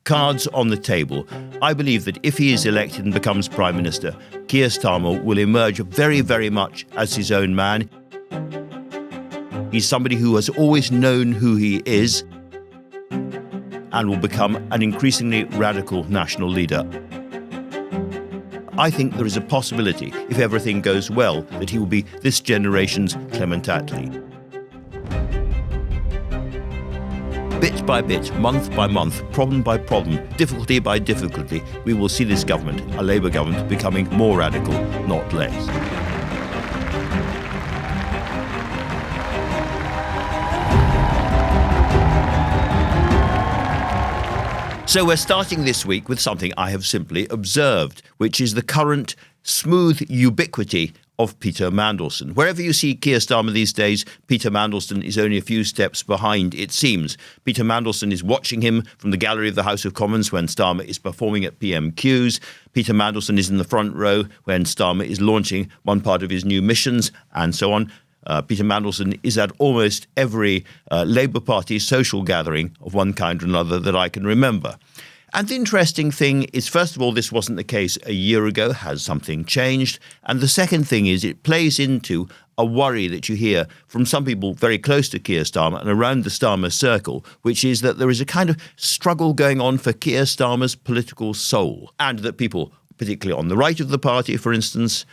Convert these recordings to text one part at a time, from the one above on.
cards on the table. I believe that if he is elected and becomes Prime Minister, Keir Starmer will emerge very, very much as his own man. He's somebody who has always known who he is and will become an increasingly radical national leader. I think there is a possibility, if everything goes well, that he will be this generation's Clement Attlee. Bit by bit, month by month, problem by problem, difficulty by difficulty, we will see this government, a Labour government, becoming more radical, not less. So we're starting this week with something I have simply observed, which is the current smooth ubiquity of Peter Mandelson. Wherever you see Keir Starmer these days, Peter Mandelson is only a few steps behind, it seems. Peter Mandelson is watching him from the gallery of the House of Commons when Starmer is performing at PMQs. Peter Mandelson is in the front row when Starmer is launching one part of his new missions, and so on. Peter Mandelson is at almost every Labour Party social gathering of one kind or another that I can remember. And the interesting thing is, first of all, this wasn't the case a year ago. Has something changed? And the second thing is it plays into a worry that you hear from some people very close to Keir Starmer and around the Starmer circle, which is that there is a kind of struggle going on for Keir Starmer's political soul, and that people, particularly on the right of the party, for instance,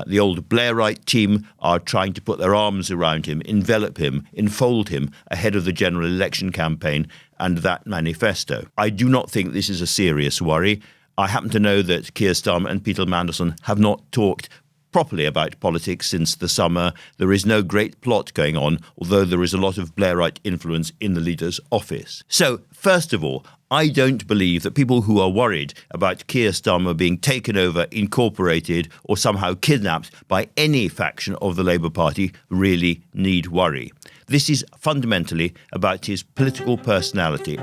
the old Blairite team, are trying to put their arms around him, envelop him, enfold him ahead of the general election campaign and that manifesto. I do not think this is a serious worry. I happen to know that Keir Starmer and Peter Mandelson have not talked properly about politics since the summer. There is no great plot going on, although there is a lot of Blairite influence in the leader's office. So, first of all, I don't believe that people who are worried about Keir Starmer being taken over, incorporated, or somehow kidnapped by any faction of the Labour Party really need worry. This is fundamentally about his political personality.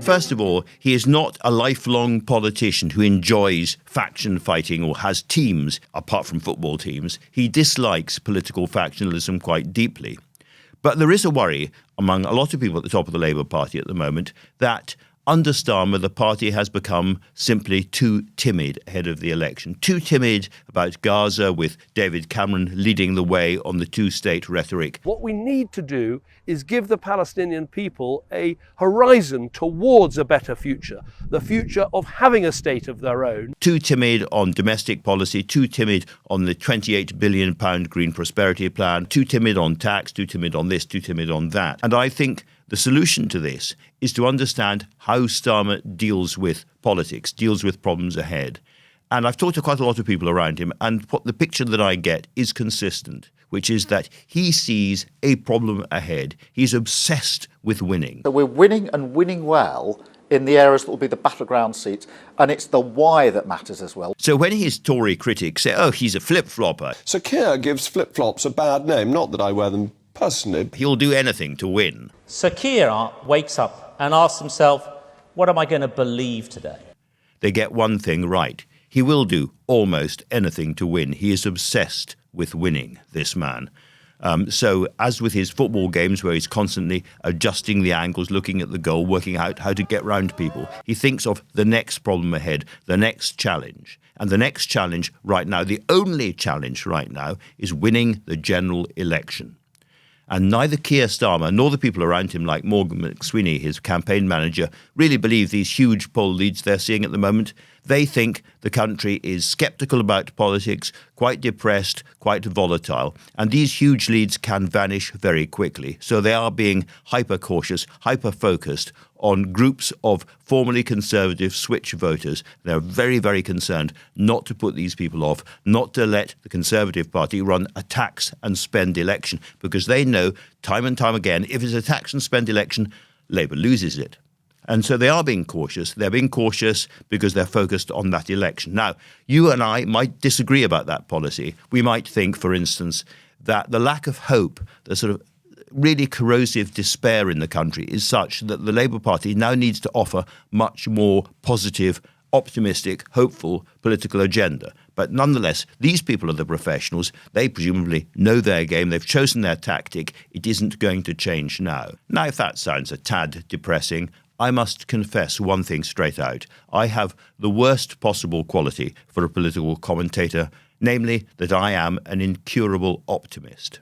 First of all, he is not a lifelong politician who enjoys faction fighting or has teams, apart from football teams. He dislikes political factionalism quite deeply. But there is a worry among a lot of people at the top of the Labour Party at the moment that under Starmer, the party has become simply too timid ahead of the election. Too timid about Gaza, with David Cameron leading the way on the two-state rhetoric. What we need to do is give the Palestinian people a horizon towards a better future, the future of having a state of their own. Too timid on domestic policy, too timid on the £28 billion Green Prosperity Plan, too timid on tax, too timid on this, too timid on that. And I think the solution to this is to understand how Starmer deals with politics, deals with problems ahead. And I've talked to quite a lot of people around him, and what the picture that I get is consistent, which is that he sees a problem ahead. He's obsessed with winning. So we're winning and winning well in the areas that will be the battleground seats, and it's the why that matters as well. So when his Tory critics say, oh, he's a flip-flopper. So Keir gives flip-flops a bad name, not that I wear them personally. He'll do anything to win. So Keir wakes up and asks himself, what am I going to believe today? They get one thing right. He will do almost anything to win. He is obsessed with winning, this man. So as with his football games, where he's constantly adjusting the angles, looking at the goal, working out how to get round people, he thinks of the next problem ahead, the next challenge. And the next challenge right now, the only challenge right now, is winning the general election. And neither Keir Starmer nor the people around him, like Morgan McSweeney, his campaign manager, really believe these huge poll leads they're seeing at the moment. They think the country is sceptical about politics, quite depressed, quite volatile, and these huge leads can vanish very quickly. So they are being hyper-cautious, hyper-focused on groups of formerly Conservative switch voters. They're very, very concerned not to put these people off, not to let the Conservative Party run a tax and spend election, because they know time and time again, if it's a tax and spend election, Labour loses it. And so they are being cautious. They're being cautious because they're focused on that election. Now, you and I might disagree about that policy. We might think, for instance, that the lack of hope, the sort of really corrosive despair in the country is such that the Labour Party now needs to offer much more positive optimistic, hopeful political agenda. But nonetheless, these people are the professionals. They presumably know their game. They've chosen their tactic. It isn't going to change now. Now, if that sounds a tad depressing, I must confess one thing straight out. I have the worst possible quality for a political commentator, namely that I am an incurable optimist.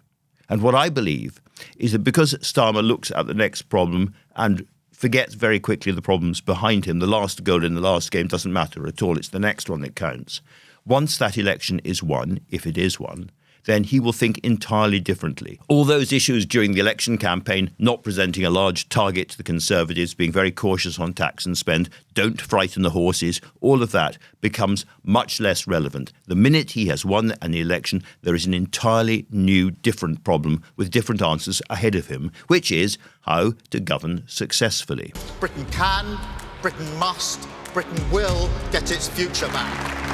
And what I believe is that because Starmer looks at the next problem and forgets very quickly the problems behind him, the last goal in the last game doesn't matter at all. It's the next one that counts. Once that election is won, if it is won, then he will think entirely differently. All those issues during the election campaign, not presenting a large target to the Conservatives, being very cautious on tax and spend, don't frighten the horses, all of that becomes much less relevant. The minute he has won an election, there is an entirely new, different problem with different answers ahead of him, which is how to govern successfully. Britain can, Britain must, Britain will get its future back.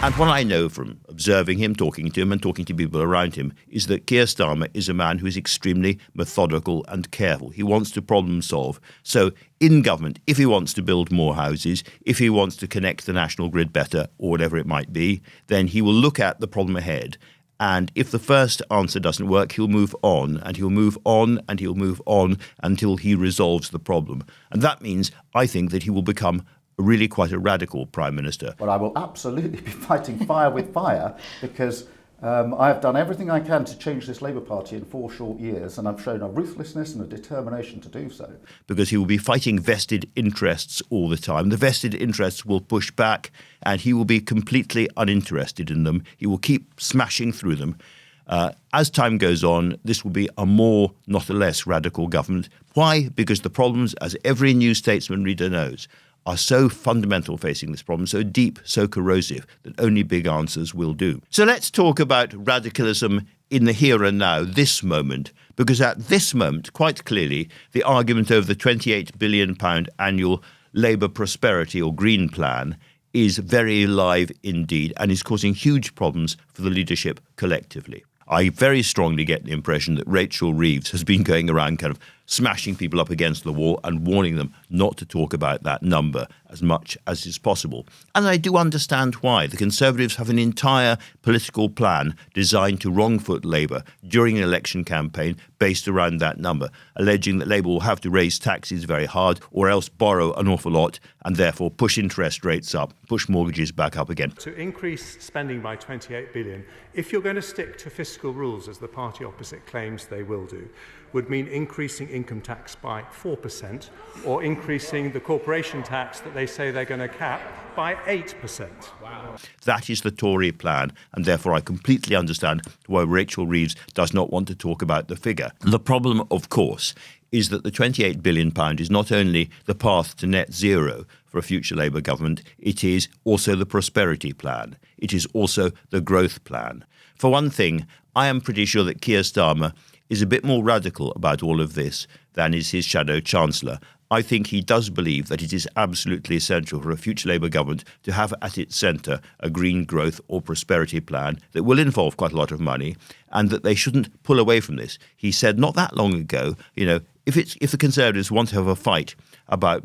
And what I know from observing him, talking to him and talking to people around him is that Keir Starmer is a man who is extremely methodical and careful. He wants to problem solve. So in government, if he wants to build more houses, if he wants to connect the national grid better or whatever it might be, then he will look at the problem ahead. And if the first answer doesn't work, he'll move on and he'll move on and he'll move on until he resolves the problem. And that means, I think, that he will become really quite a radical Prime Minister. Well, I will absolutely be fighting fire with fire because I have done everything I can to change this Labour Party in 4 short years, and I've shown a ruthlessness and a determination to do so. Because he will be fighting vested interests all the time. The vested interests will push back and he will be completely uninterested in them. He will keep smashing through them. As time goes on, this will be a more, not a less, radical government. Why? Because the problems, as every New Statesman reader knows, are so fundamental facing this problem, so deep, so corrosive, that only big answers will do. So let's talk about radicalism in the here and now, this moment, because at this moment, quite clearly, the argument over the £28 billion annual Labour prosperity or Green Plan is very live indeed and is causing huge problems for the leadership collectively. I very strongly get the impression that Rachel Reeves has been going around kind of smashing people up against the wall and warning them not to talk about that number as much as is possible. And I do understand why. The Conservatives have an entire political plan designed to wrong-foot Labour during an election campaign based around that number, alleging that Labour will have to raise taxes very hard or else borrow an awful lot and therefore push interest rates up, push mortgages back up again. To increase spending by 28 billion, if you're going to stick to fiscal rules, as the party opposite claims they will do, would mean increasing income tax by 4% or increasing the corporation tax that they say they're going to cap by 8%. Wow. That is the Tory plan, and therefore I completely understand why Rachel Reeves does not want to talk about the figure. The problem, of course, is that the £28 billion is not only the path to net zero for a future Labour government, it is also the prosperity plan. It is also the growth plan. For one thing, I am pretty sure that Keir Starmer is a bit more radical about all of this than is his shadow chancellor. I think he does believe that it is absolutely essential for a future Labour government to have at its centre a green growth or prosperity plan that will involve quite a lot of money and that they shouldn't pull away from this. He said not that long ago, if the Conservatives want to have a fight about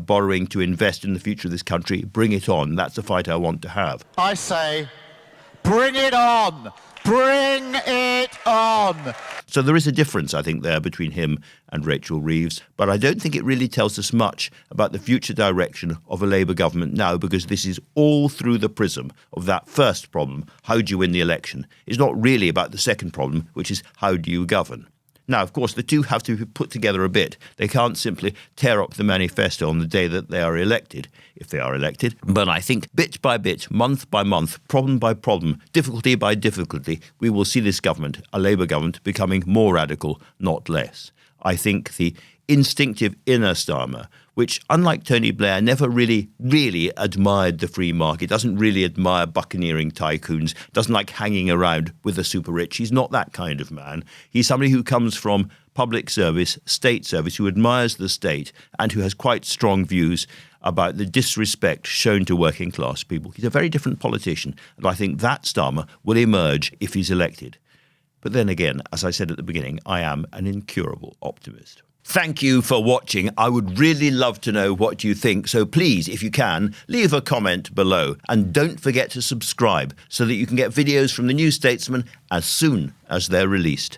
borrowing to invest in the future of this country, bring it on. That's a fight I want to have. I say, bring it on! Bring it on! So there is a difference, I think, there between him and Rachel Reeves, but I don't think it really tells us much about the future direction of a Labour government now, because this is all through the prism of that first problem, how do you win the election? It's not really about the second problem, which is how do you govern? Now, of course, the two have to be put together a bit. They can't simply tear up the manifesto on the day that they are elected, if they are elected. But I think bit by bit, month by month, problem by problem, difficulty by difficulty, we will see this government, a Labour government, becoming more radical, not less. I think the instinctive inner Starmer, which, unlike Tony Blair, never really admired the free market, doesn't really admire buccaneering tycoons, doesn't like hanging around with the super rich. He's not that kind of man. He's somebody who comes from public service, state service, who admires the state and who has quite strong views about the disrespect shown to working class people. He's a very different politician, and I think that Starmer will emerge if he's elected. But then again, as I said at the beginning, I am an incurable optimist. Thank you for watching. I would really love to know what you think, so please, if you can, leave a comment below. And don't forget to subscribe so that you can get videos from the New Statesman as soon as they're released.